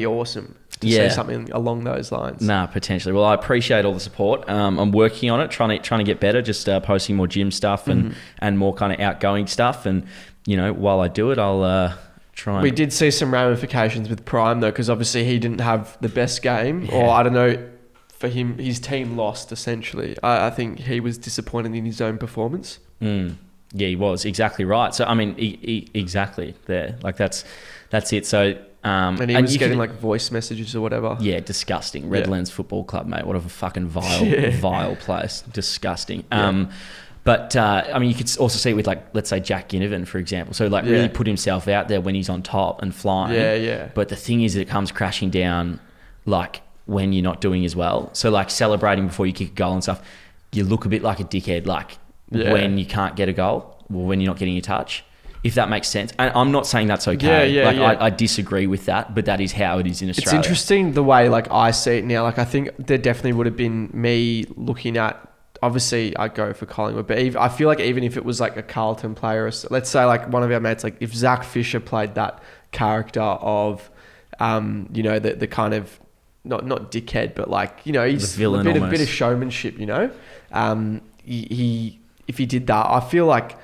awesome to see something along those lines. Nah, potentially. Well, I appreciate all the support. I'm working on it, trying to get better. Just posting more gym stuff and more kind of outgoing stuff. And you know, while I do it, I'll try. We did see some ramifications with Prime though, because obviously he didn't have the best game, or I don't know, for him, his team lost essentially. I think he was disappointed in his own performance. Yeah, he was exactly right. So I mean, exactly there. Like that's it. So and he was getting like voice messages or whatever. Yeah, disgusting. Redlands Football Club, mate. What a fucking vile place. Disgusting. But I mean, you could also see it with like, let's say Jack Ginnivan, for example. So like really put himself out there when he's on top and flying. Yeah. But the thing is, it comes crashing down like when you're not doing as well. So like celebrating before you kick a goal and stuff, you look a bit like a dickhead. Like when you can't get a goal. when you're not getting your touch. If that makes sense. And I'm not saying that's okay. I disagree with that, but that is how it is in Australia. It's interesting the way like I see it now. Like I think there definitely would have been me looking at, obviously I'd go for Collingwood, but I feel like even if it was like a Carlton player, or let's say like one of our mates, like if Zach Fisher played that character of, the kind of, not dickhead, but like, he's the villain a bit of showmanship, he if he did that, I feel like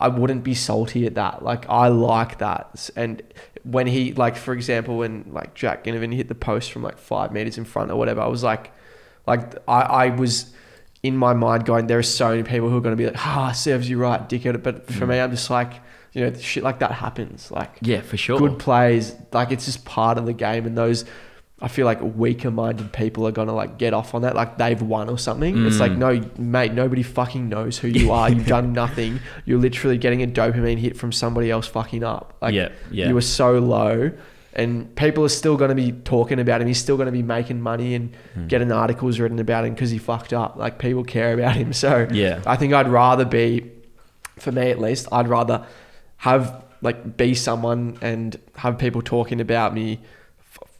I wouldn't be salty at that. Like I like that. And when he, like, for example, when like Jack Ginnivan hit the post from like 5 meters in front or whatever, I was like I was in my mind going, there are so many people who are going to be like, serves you right, dickhead. But for me, I'm just like, shit like that happens. Like, yeah, for sure. Good plays, like it's just part of the game. And those, I feel like weaker minded people are going to like get off on that. Like they've won or something. It's like, no, mate, nobody fucking knows who you are. You've done nothing. You're literally getting a dopamine hit from somebody else fucking up. Like you were so low, and people are still going to be talking about him. He's still going to be making money and getting articles written about him because he fucked up. Like people care about him. So I think I'd rather be, for me at least, I'd rather have like be someone and have people talking about me,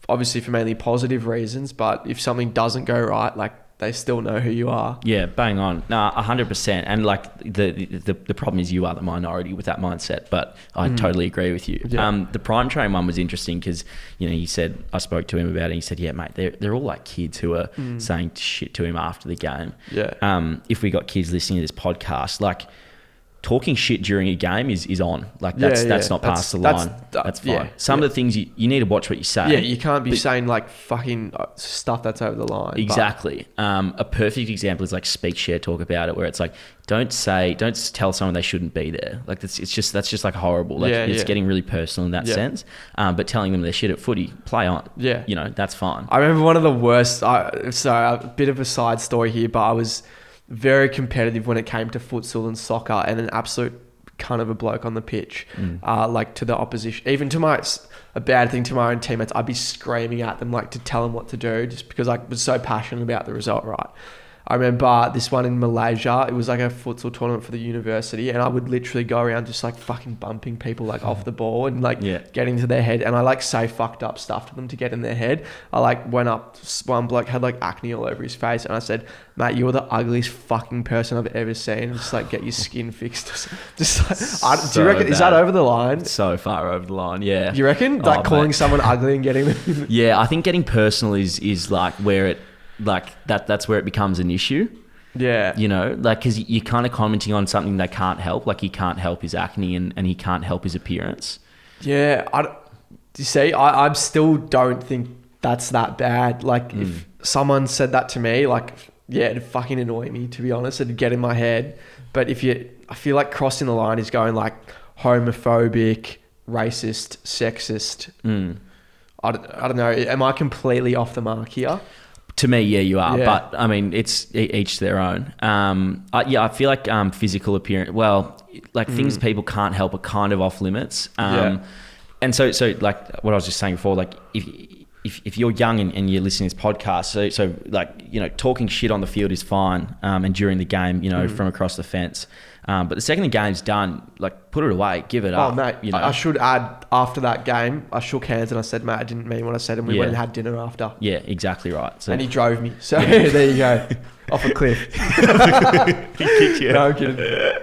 obviously for mainly positive reasons, but if something doesn't go right, like they still know who you are. Yeah, bang on. No, 100%. And like the problem is you are the minority with that mindset, but I totally agree with you. Yeah. The Prime Train one was interesting because, he said, I spoke to him about it and he said, yeah, mate, they're all like kids who are saying shit to him after the game. Yeah. If we got kids listening to this podcast, like, talking shit during a game is on. Like that's not past the line. That's fine. Some of the things you need to watch what you say. Yeah, you can't be saying like fucking stuff that's over the line. Exactly. A perfect example is like Speak, Share, Talk About It, where it's like don't tell someone they shouldn't be there. Like that's just like horrible. Like it's getting really personal in that sense. But telling them they're shit at footy, play on. Yeah, that's fine. I remember one of the worst. So a bit of a side story here, but I was very competitive when it came to futsal and soccer, and an absolute cunt of a bloke on the pitch, like to the opposition, even to a bad thing to my own teammates. I'd be screaming at them like to tell them what to do just because I was so passionate about the result, right? I remember this one in Malaysia. It was like a futsal tournament for the university, and I would literally go around just like fucking bumping people like off the ball and like getting to their head. And I like say fucked up stuff to them to get in their head. I like went up, one bloke had like acne all over his face, and I said, mate, you're the ugliest fucking person I've ever seen. Just like get your skin fixed. Just like, do you reckon, is that over the line? So far over the line, yeah. Do you reckon? Like calling someone ugly and getting them? Yeah, I think getting personal is like where it, like that's where it becomes an issue. Yeah. Like, because you're kind of commenting on something they can't help. Like, he can't help his acne and he can't help his appearance. Yeah. You see, I still don't think that's that bad. Like, if someone said that to me, like, yeah, it'd fucking annoy me, to be honest. It'd get in my head. But I feel like crossing the line is going like homophobic, racist, sexist. I don't know. Am I completely off the mark here? To me, yeah, you are. Yeah. But I mean, it's each their own. I feel like physical appearance, like things people can't help are kind of off limits. And so like what I was just saying before, like if you're young and you're listening to this podcast, so like, talking shit on the field is fine. And during the game, from across the fence. But the second the game's done, like, put it away, give it up. Oh, mate, I should add, after that game, I shook hands and I said, mate, I didn't mean what I said, and we went and had dinner after. Yeah, exactly right. So, and he drove me. So there you go. Off a cliff. He kicked you. No, I'm kidding.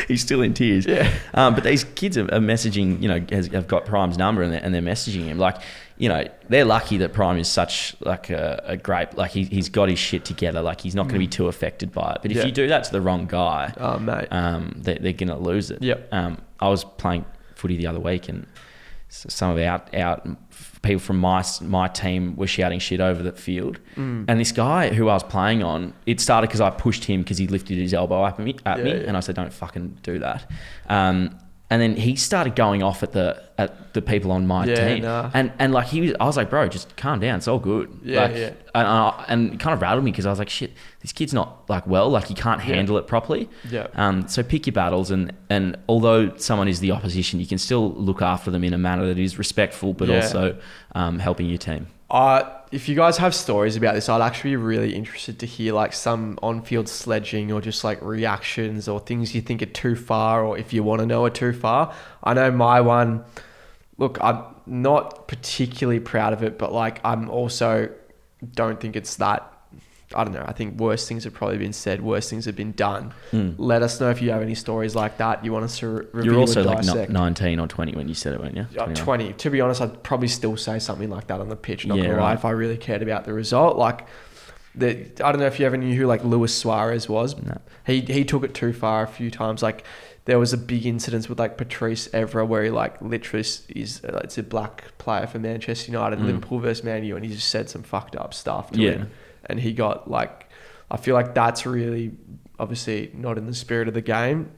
He's still in tears. Yeah. But these kids are messaging, have got Prime's number and they're messaging him. Like, they're lucky that Prime is such like a great, like he's got his shit together. Like, he's not going to be too affected by it. But if you do that to the wrong guy, oh, mate, they're going to lose it. Yep. I was playing footy the other week and some of our people from my team were shouting shit over the field. And this guy who I was playing on, it started because I pushed him because he lifted his elbow at me, and I said, don't fucking do that. And then he started going off at the at the people on my team. Nah. And like I was like, bro, just calm down. It's all good. Yeah, like, yeah. And it kind of rattled me because I was like, shit, this kid's not like well, like he can't handle it properly. Yeah. So pick your battles, and although someone is the opposition, you can still look after them in a manner that is respectful, but also helping your team. If you guys have stories about this, I'd actually be really interested to hear like some on-field sledging or just like reactions or things you think are too far, or if you want to know are too far. I know my one, look, I'm not particularly proud of it, but like I'm also don't think it's that, I don't know. I think worse things have probably been said. Worse things have been done. Let us know if you have any stories like that you want us to review. You're also and dissect. like 19 or 20 when you said it, weren't you? 20. To be honest, I'd probably still say something like that on the pitch. Not gonna lie, if I really cared about the result. Like, I don't know if you ever knew who like Luis Suarez was. No. He took it too far a few times. Like, there was a big incident with like Patrice Evra where he like literally is it's a black player for Manchester United, Liverpool versus Man U, and he just said some fucked up stuff to him. And he got like, I feel like that's really obviously not in the spirit of the game.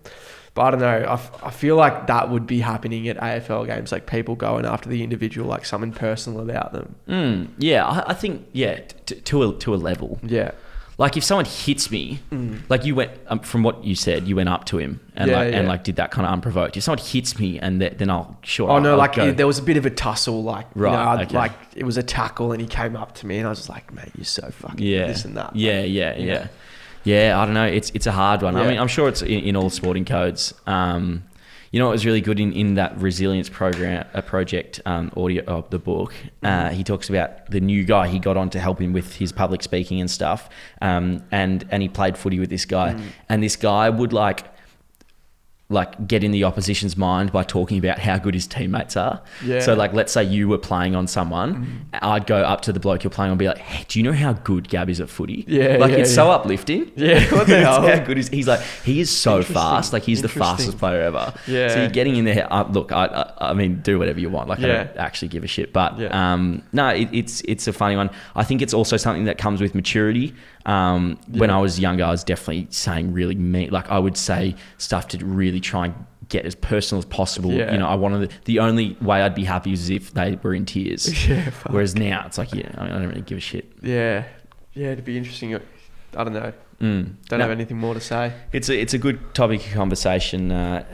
But I don't know. I feel like that would be happening at AFL games, like people going after the individual, like something personal about them. Yeah, I think, to a level. Yeah. Like if someone hits me, like you went, from what you said, you went up to him and and did that kind of unprovoked. If someone hits me and then I'll there was a bit of a tussle, like, right, like it was a tackle and he came up to me and I was just like, mate, you're so fucking this and that. Yeah, I don't know. It's a hard one. Yeah. I mean, I'm sure it's in all sporting codes. You know, it was really good in that resilience project audio of the book. He talks about the new guy he got on to help him with his public speaking and stuff. And he played footy with this guy, and this guy would like get in the opposition's mind by talking about how good his teammates are. Yeah. So like, let's say you were playing on someone, I'd go up to the bloke you're playing on and be like, hey, do you know how good Gab is at footy? It's so uplifting. Yeah. What the hell? How good is he's like, he is so fast. Like he's the fastest player ever. Yeah. So you're getting in there. Look, I mean, do whatever you want. Like I don't actually give a shit. But no, it's a funny one. I think it's also something that comes with maturity. When I was younger, I was definitely saying really mean, like I would say stuff to really try and get as personal as possible. Yeah. You know, I wanted the only way I'd be happy is if they were in tears. Whereas now it's like, I don't really give a shit. Yeah. It'd be interesting. I don't know. Don't have anything more to say. It's a good topic of conversation.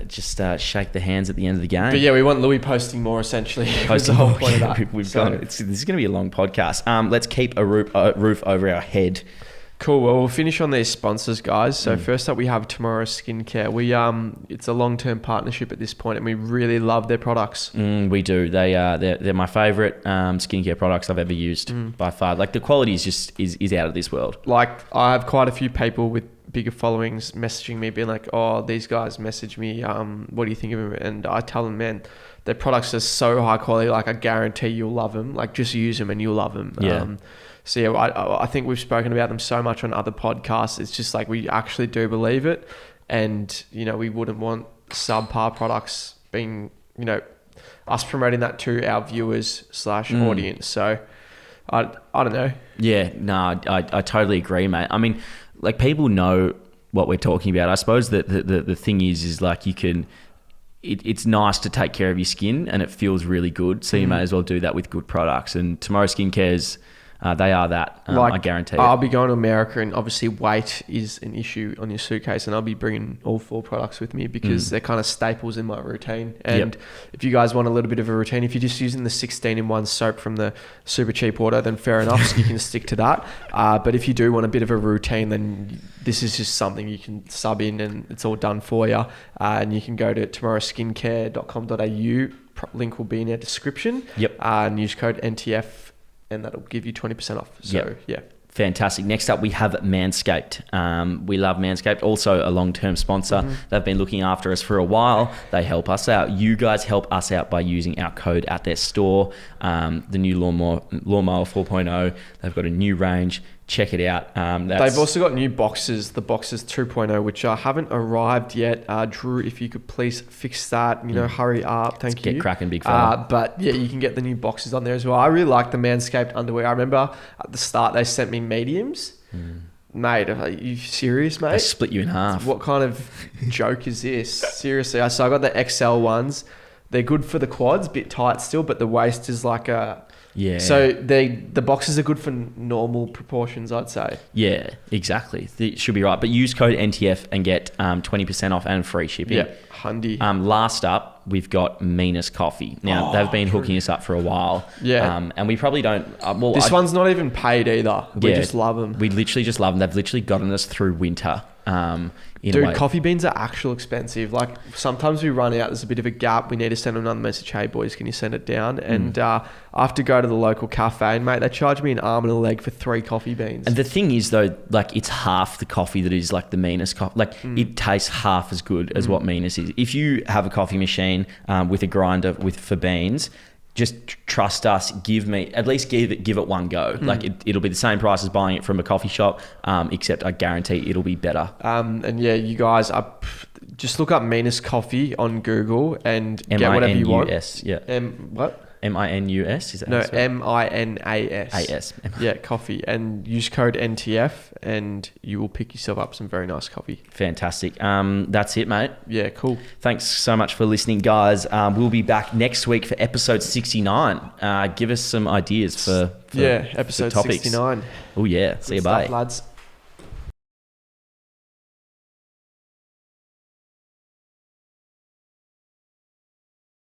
Just shake the hands at the end of the game. But we want Louis posting more, essentially. Posting the whole point of that. This is going to be a long podcast. Let's keep a roof over our head. Cool. Well, we'll finish on these sponsors, guys. So first up, we have Tomorrow Skincare. It's a long-term partnership at this point, and we really love their products. We do. They're my favorite skincare products I've ever used by far. Like the quality is out of this world. Like I have quite a few people with bigger followings messaging me, being like, "Oh, these guys message me. What do you think of them?" And I tell them, man, their products are so high quality. Like I guarantee you'll love them. Like just use them and you'll love them. Yeah. So I think we've spoken about them so much on other podcasts. It's just like we actually do believe it, and we wouldn't want subpar products being us promoting that to our viewers / audience. So I don't know. Yeah, no, I totally agree, mate. I mean, like people know what we're talking about. I suppose that the thing is like you can. It's nice to take care of your skin, and it feels really good. So you may as well do that with good products. And Tomorrow Skincare's. They are that, I guarantee. I'll be going to America, and obviously weight is an issue on your suitcase, and I'll be bringing all 4 products with me because they're kind of staples in my routine. And if you guys want a little bit of a routine, if you're just using the 16-in-1 soap from the super cheap order, then fair enough, so you can stick to that. But if you do want a bit of a routine, then this is just something you can sub in, and it's all done for you. And you can go to tomorrowskincare.com.au. Link will be in our description. And use code NTF. And that'll give you 20% off. So, Fantastic. Next up, we have Manscaped. We love Manscaped, also a long-term sponsor. They've been looking after us for a while. They help us out. You guys help us out by using our code at their store. The new Lawnmower 4.0. They've got a new range. Check it out. They've also got new boxes, the boxes 2.0, which haven't arrived yet. Drew, if you could please fix that, hurry up. Thank you. Get cracking, big fella. But you can get the new boxes on there as well. I really like the Manscaped underwear. I remember at the start they sent me mediums. Mate, are you serious, mate? They split you in half. What kind of joke is this? Seriously. So I got the XL ones. They're good for the quads, bit tight still, but the waist is like a... Yeah. So the boxes are good for normal proportions, I'd say. Yeah, exactly. It should be right. But use code NTF and get 20% off and free shipping. Yeah, handy. Last up, we've got Meanest Coffee. Now, they've been hooking us up for a while. Yeah. And we probably don't... this one's not even paid either. We just love them. We literally just love them. They've literally gotten us through winter. Dude, coffee beans are actual expensive. Like sometimes we run out, there's a bit of a gap. We need to send another message. Hey boys, can you send it down? And I have to go to the local cafe and mate, they charge me an arm and a leg for 3 coffee beans. And the thing is though, like it's half the coffee that is like the Meanest coffee. Like it tastes half as good as what Meanest is. If you have a coffee machine with a grinder for beans, just trust us. Give it one go. Like it'll be the same price as buying it from a coffee shop, except I guarantee it'll be better. And yeah, you guys, just look up Meanest Coffee on Google and get whatever you want. M-I-N-U-S, yeah. What? M-I-N-U-S, is that? No, M-I-N-A-S. A-S. Yeah, coffee. And use code NTF and you will pick yourself up some very nice coffee. Fantastic. That's it, mate. Yeah, cool. Thanks so much for listening, guys. We'll be back next week for episode 69. Give us some ideas for episode topics. 69. Oh, yeah. See you, bye. Lads.